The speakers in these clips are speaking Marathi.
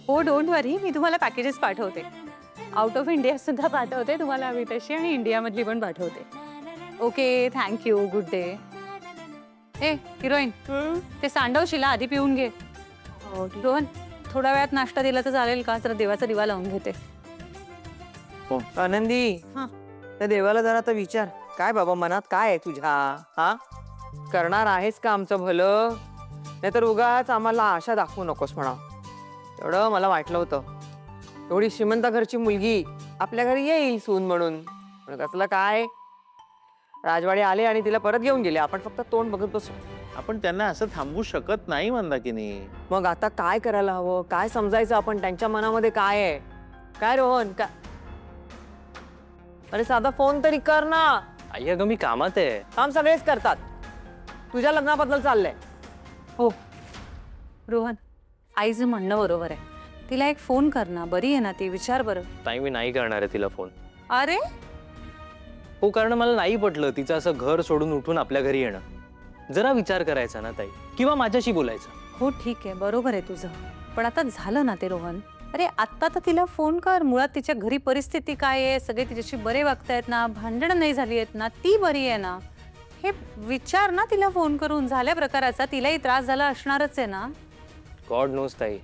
हो डोंट वरी, मी तुम्हाला पॅकेजेस पाठवते. आउट ऑफ इंडिया सुद्धा पाठवते, तुम्हाला हवी तशी, आणि इंडियामधली पण पाठवते. Okay, thank you, good day. A heroine, ते सांडवशील आधी पिऊन घे. रोहन, थोड्या वेळात नाश्ता दिला तर चालेल का? जरा देवाचा दिवा लावून घेते. आनंदी, हा. त्या देवाला जरा आता विचार, काय बाबा मनात काय आहे तुझ्या? हा, करणार आहेस का आमचं भलं? नाहीतर उगाच आम्हाला आशा दाखवू नकोस म्हणा. एवढं मला वाटलं होतं, एवढी श्रीमंत घरची मुलगी आपल्या घरी येईल सून म्हणून. पण कसलं काय, राजवाडे आले आणि तिला परत घेऊन गेले. आपण फक्त तोंड बघत बसू. आपण त्यांना असं थांबवू शकत नाही मंदाकिनी. मग आता काय करायला हवं? काय समजायचं आपण? त्यांच्या मनामध्ये काय आहे? काय रोहन, काय? अरे साधा फोन तरी कर ना. आई अगं मी कामात आहे. काम सगळेच करतात. तुझ्या लग्नाबद्दल चाललंय. हो रोहन, आईचं म्हणणं बरोबर आहे. तिला एक फोन कर ना, बरी आहे ना ती, विचार बरं. ताई मी नाही करणार आहे तिला फोन. अरे हो, कारण मला नाही पटलं तिचं असं घर सोडून उठून आपल्या घरी येणं. जरा विचार करायचा ना ताई, किंवा माझ्याशी बोलायचं. हो ठीक आहे, बरोबर आहे तुझं, पण आता झालं ना ते रोहन. अरे आत्ता तर तिला फोन कर. मुळात तिच्या घरी परिस्थिती काय आहे, सगळे तिच्याशी बरे वागतायत ना, भांडणं नाही झाली आहेत ना, ती बरी आहे ना, हे विचार ना तिला फोन करून. झाल्या प्रकाराचा तिलाही त्रास झाला असणारच आहे ना. गॉड नोस ताई.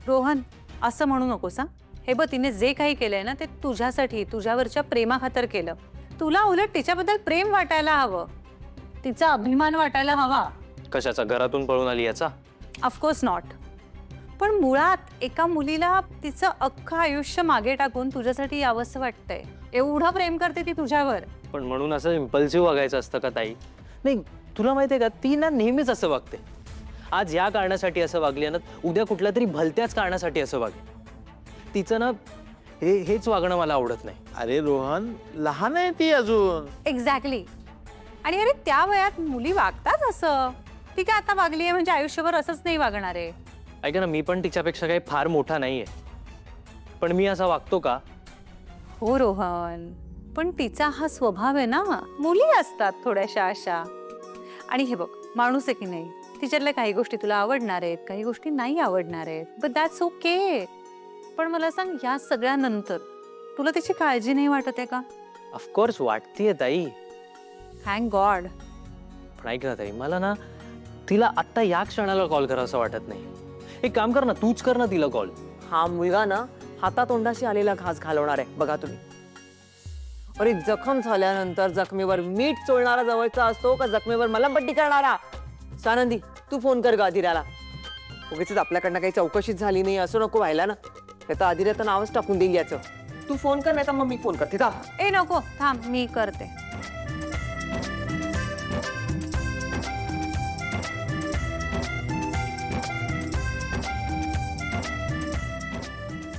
रोहन, असं म्हणू नकोस हा. हे बघ, तिने जे काही केलंय ना ते तुझ्यासाठी, तुझ्यावरच्या प्रेमाखातर केलं. तुला उलट तिच्याबद्दल प्रेम वाटायला हवं, तिचा अभिमान वाटायला हवा. कशाचा? घरातून पळून आली याचा? Of course not. पण मुळात एका मुलीला तिचं अख्खं आयुष्य मागे टाकून तुझ्यासाठी यावंसं वाटतंय. एवढं प्रेम करते ती तुझ्यावर. पण म्हणून असं इम्पल्सिव्ह वागायचं असतं का ताई? नाही, तुला माहितीये का, ती ना नेहमीच असं वागते. आज या कारणासाठी असं वागली ना, उद्या कुठल्या तरी भलत्याच कारणासाठी असं वागेल. तिचं ना हेच वागणं मला आवडत नाही. अरे रोहन, लहान आहे ती अजून. एक्झॅक्टली. आणि अरे त्या वयात मुली वागतात असं. ती काय आता वागली आहे म्हणजे आयुष्यभर असंच नाही वागणार आहे. ऐका ना, मी पण तिच्यापेक्षा काही फार मोठा नाहीये, पण मी असा वागतो का? हो रोहन, पण तिचा हा स्वभाव आहे ना. मुली असतात थोड्याशा अशा. आणि हे बघ, माणूस आहे की नाही, तिच्यातल्या काही गोष्टी तुला आवडणार आहेत, काही गोष्टी नाही आवडणार आहेत, बट दॅट्स ओके. पण मला सांग, या सगळ्यानंतर तुला तिची काळजी नाही वाटत आहे का? ऑफकोर्स वाटतेय ताई. Thank God. पण ऐक ना ताई, मला ना तिला आत्ता या क्षणाला कॉल करा असं वाटत नाही. एक काम कर ना, तूच कर ना तिला कॉल. हा मुलगा ना हातातोंडाशी आलेला घास घालवणार आहे बघा तुम्ही. अरे जखम झाल्यानंतर जखमेवर मीठ चोळणारा जवळचा असतो का जखमेवर मलमपट्टी करणारा? सानंदी, तू फोन कर ग आदिराला. उगीच आपल्याकडनं काही चौकशीच झाली नाही असं नको व्हायला ना. त्याचं आदिराचं नावच टाकून देईल याचं. तू फोन कर, नाही तर मग मी फोन करते. ए नको, थांब, मी करते.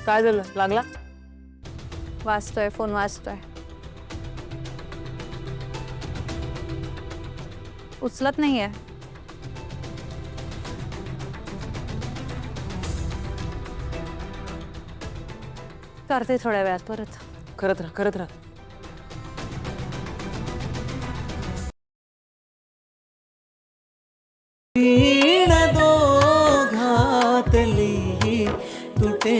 काय झालं? लागला? वाचतोय, फोन वाचतोय. उचलत नाहीये. करते थोड्या वेळात परत. करत राहा, करत राहा. दोघातली तुटे